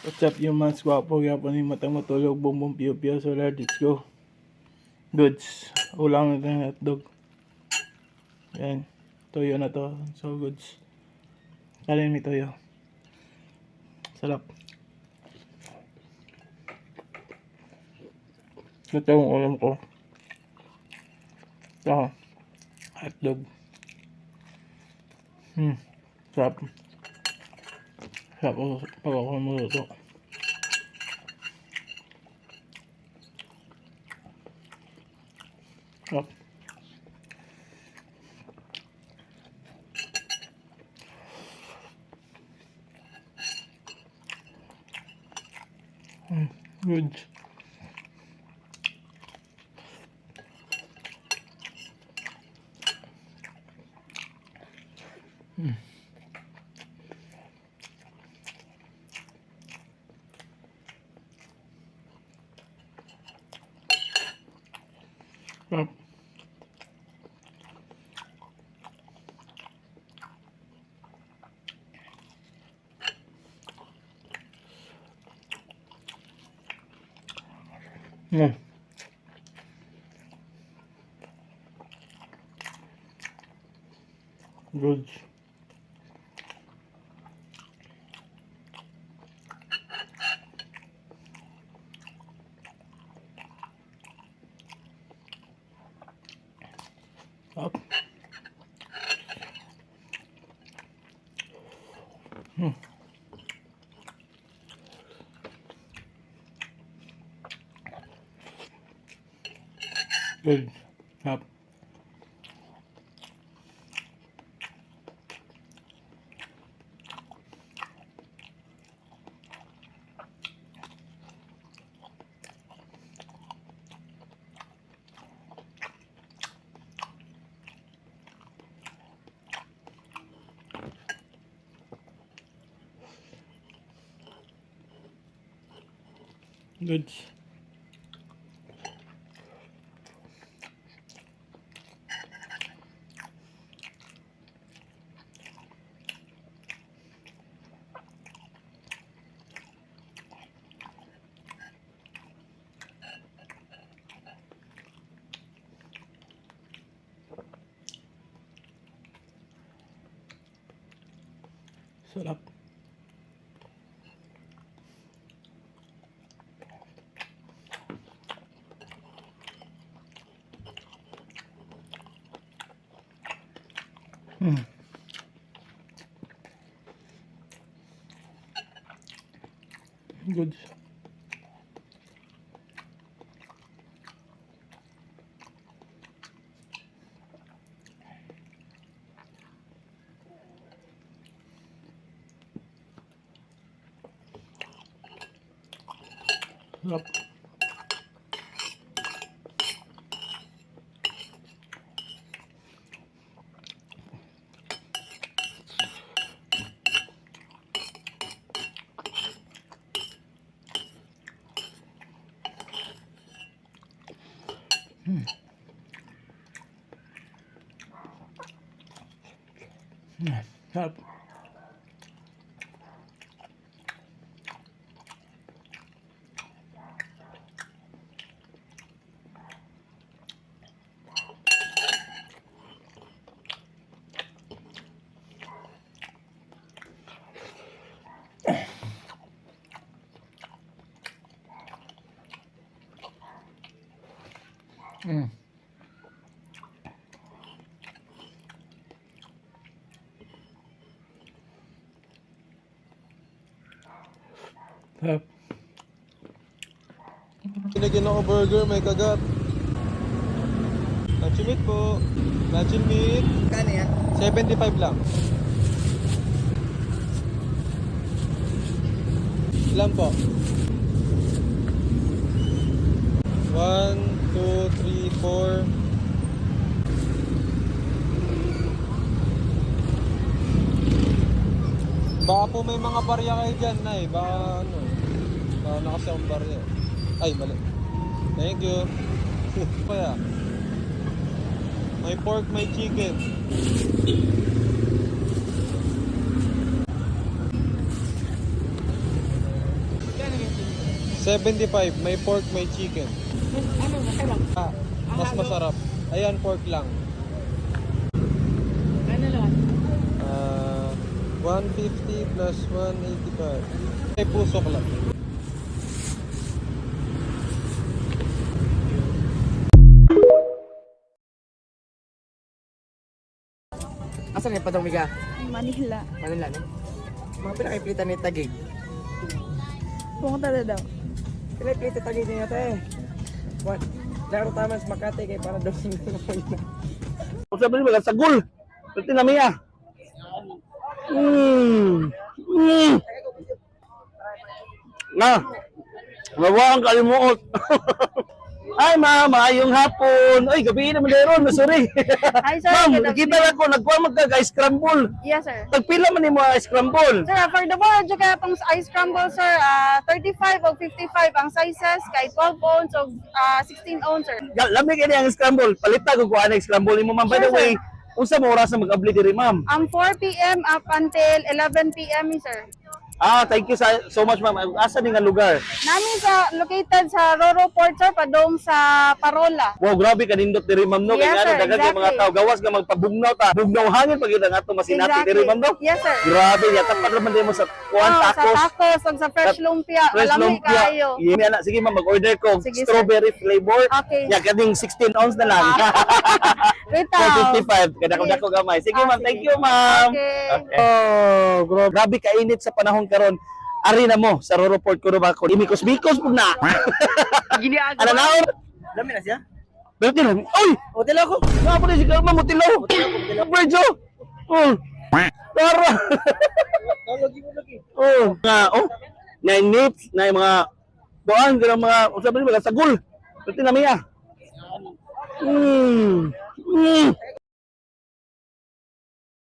What's up yung mas gwapo yapon ni matang matulog bumbong piyo-piyo so let's go. Goods. Ulang natin ng hotdog. Yan. Toyo na to. So goods. Kanin may toyo. Sarap. Ito yung ulam ko. Ito. Hotdog. Sarap. Sarap pag ako maluto. Sarap. Good. Sarap. Good. Up. Good. Up. Good. Sarap. Good. Sarap. Sarap. Sarap. Pinagyan ako burger, may kagat. Luncheon meat po. Luncheon meat. Kano yan? 75 lang. Ilan po? 1, 2, 3, 4. Baka po may mga barya kayo dyan, Nay. Baka ano. Baka nakasya akong barya. Ay, mali. Thank you. Kaya. May pork, may chicken. 75, may pork, may chicken. Ano, masarap. Ah, mas masarap. Ayan, pork lang. Ano lang? 150 plus 185. May pusok lang. Asan yung padong miga? Manila. Manila, no? Mga pinakaiplitan ni Tagig. Pumunta na daw. Pinakaiplitan Tagig niya te. What? Laro tama sa Makati kay para daw sa mga. Kung sabi nila, sagol. Pati na miya. Na. Mawang kalimuot. Ay, ma'am, maayong hapon. Ay, gabi naman meron. Sorry. Hi, sir. Ma'am, Good nakita afternoon. na ko, nagkuha magka-ice scramble. Yes, sir. Tagpila man ni mo ice scramble. Sir, affordable dyan kaya itong ice scramble, sir. 35 o 55 ang sizes, kay 12 ounce o 16 ounce, sir. Lamig ini ang scramble. Palita ko kuha na scramble ni mo, ma'am. By the Sure, way, unsa mo oras na mag-abli diri, ma'am? 4 p.m. up until 11 p.m., sir. Thank you so much, ma'am. Asa ni nga lugar? Namin located sa Roro Port, sir, padong sa Parola. Wow, grabe kanindot diri, ma'am, no? Yes, Kaya sir, daghang kay mga exactly. tao gawas nga magpabugnaw ta. Bugnaw hangin pag ang ato masinati diri, ma'am, no? Yes, sir. Grabe, yata pa naman din mo sa kuan Oh, tacos. sa tacos, o sa fresh lumpia. Fresh Malamig lumpia. kayo. Yeah, na. Sige, ma'am, mag-order ko. Sige, sir. Strawberry flavor. Okay. Ya, kading 16 ounce na lang. Retail. 455. Kada ko gamay. Sige, ma'am. Sige. Thank you, ma'am. Okay. Oh, grabe kainit sa panahon karon. Ari na mo sa Roro Port Cotabato. Imikos-mikos po na. Ano na? Dami na siya? Pero tilang. Oy! O, tila ko. Nga po na si Kalma mo tilaw. Bridge, oh. Oh. Tara. Oh. Nga, oh. Na nips, na yung mga doan, ganang mga, sabi nila, sagol. Pati na miya.